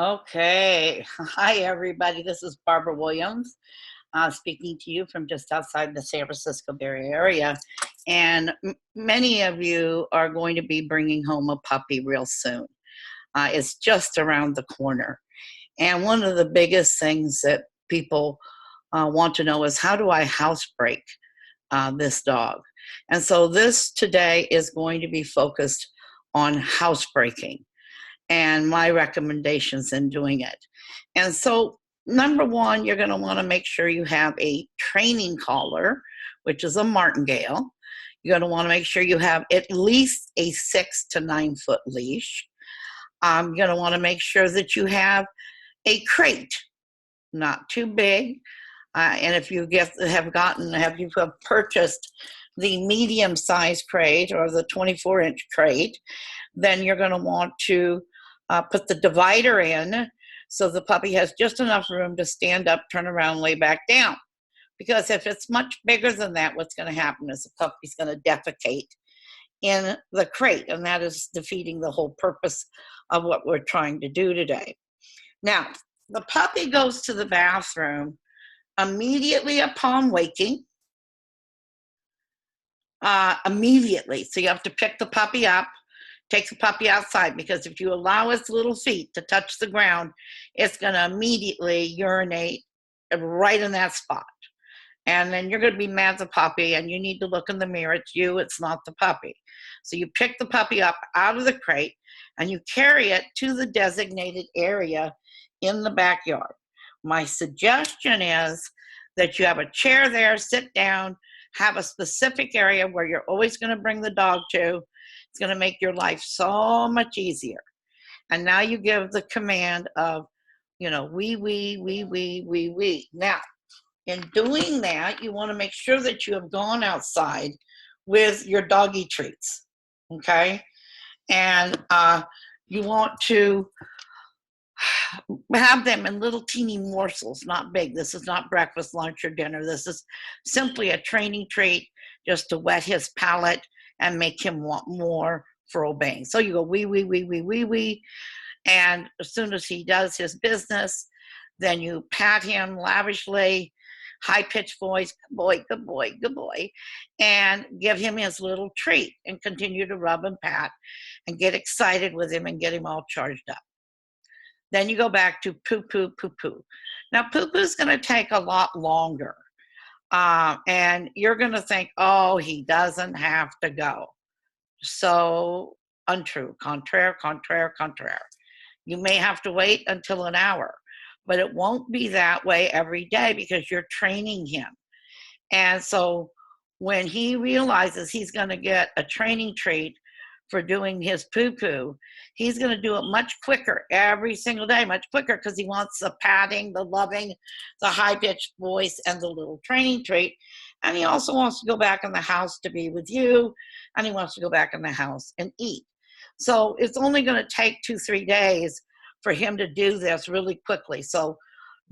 Okay. Hi, everybody. This is Barbara Williams speaking to you from just outside the San Francisco Bay Area. And many of you are going to be bringing home a puppy real soon. It's just around the corner. And one of the biggest things that people want to know is, how do I housebreak this dog? And so this today is going to be focused on housebreaking and my recommendations in doing it. And so, number one, you're going to want to make sure you have a training collar, which is a martingale. You're going to want to make sure you have at least a 6 to 9 foot leash. You're going to want to make sure that you have a crate, not too big. And if you have purchased the medium size crate or the 24-inch crate, then you're going to want to put the divider in so the puppy has just enough room to stand up, turn around, lay back down. Because if it's much bigger than that, what's going to happen is the puppy's going to defecate in the crate, and that is defeating the whole purpose of what we're trying to do today. Now, the puppy goes to the bathroom immediately upon waking. Immediately. So you have to pick the puppy up, take the puppy outside, because if you allow its little feet to touch the ground, it's going to immediately urinate right in that spot. And then you're going to be mad at the puppy, and you need to look in the mirror. It's you, it's not the puppy. So you pick the puppy up out of the crate, and you carry it to the designated area in the backyard. My suggestion is that you have a chair there, sit down, have a specific area where you're always going to bring the dog to. It's going to make your life so much easier. And now you give the command of, wee, wee, wee, wee, wee, wee. Now, in doing that, you want to make sure that you have gone outside with your doggy treats, okay? And you want to have them in little teeny morsels, not big. This is not breakfast, lunch, or dinner. This is simply a training treat just to whet his palate and make him want more for obeying. So you go wee, wee, wee, wee, wee, wee. And as soon as he does his business, then you pat him lavishly, high-pitched voice, good boy, good boy, good boy, and give him his little treat and continue to rub and pat and get excited with him and get him all charged up. Then you go back to poo-poo, poo-poo. Now, poo-poo is going to take a lot longer. And you're going to think, oh, he doesn't have to go. So untrue, contraire, contraire, contraire. You may have to wait until an hour, but it won't be that way every day because you're training him. And so when he realizes he's going to get a training treat for doing his poo-poo, he's going to do it much quicker every single day, much quicker, because he wants the patting, the loving, the high-pitched voice, and the little training treat. And he also wants to go back in the house to be with you, and he wants to go back in the house and eat. So it's only going to take 2-3 days for him to do this really quickly. So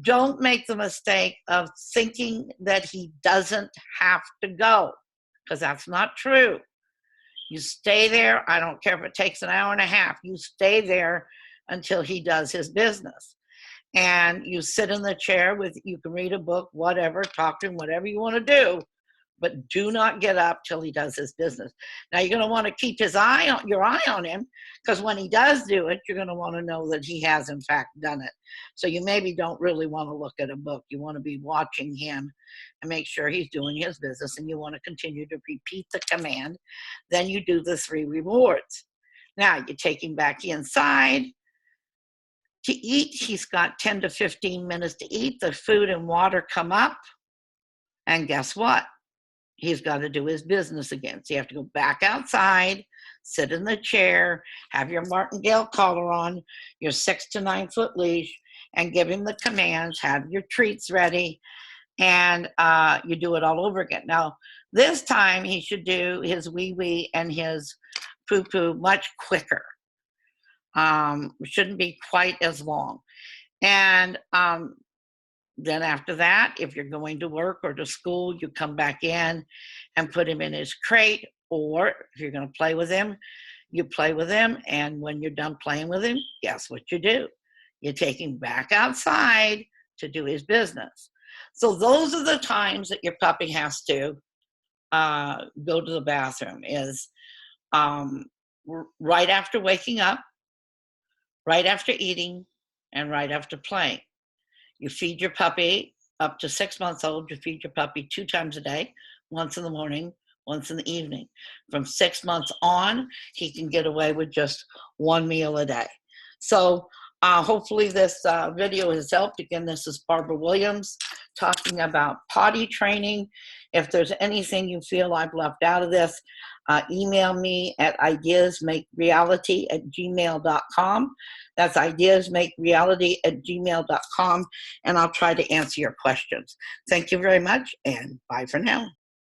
don't make the mistake of thinking that he doesn't have to go, because that's not true. You stay there. I don't care if it takes an hour and a half. You stay there until he does his business. And you sit in the chair you can read a book, whatever, talk to him, whatever you want to do, but do not get up till he does his business. Now, you're going to want to keep your eye on him, because when he does do it, you're going to want to know that he has, in fact, done it. So you maybe don't really want to look at a book. You want to be watching him and make sure he's doing his business, and you want to continue to repeat the command. Then you do the 3 rewards. Now, you take him back inside to eat. He's got 10 to 15 minutes to eat. The food and water come up, and guess what? He's got to do his business again. So you have to go back outside, sit in the chair, have your martingale collar on, your 6 to 9 foot leash, and give him the commands, have your treats ready, and you do it all over again. Now, this time he should do his wee-wee and his poo-poo much quicker. Shouldn't be quite as long. And then after that, if you're going to work or to school, you come back in and put him in his crate. Or if you're going to play with him, you play with him. And when you're done playing with him, guess what you do? You take him back outside to do his business. So those are the times that your puppy has to go to the bathroom, is right after waking up, right after eating, and right after playing. You feed your puppy up to 6 months old. You feed your puppy 2 times a day, once in the morning, once in the evening. From 6 months on, he can get away with just 1 meal a day. So hopefully this video has helped. Again, this is Barbara Williams talking about potty training. If there's anything you feel I've left out of this, email me at ideasmakereality@gmail.com. That's ideasmakereality@gmail.com, and I'll try to answer your questions. Thank you very much, and bye for now.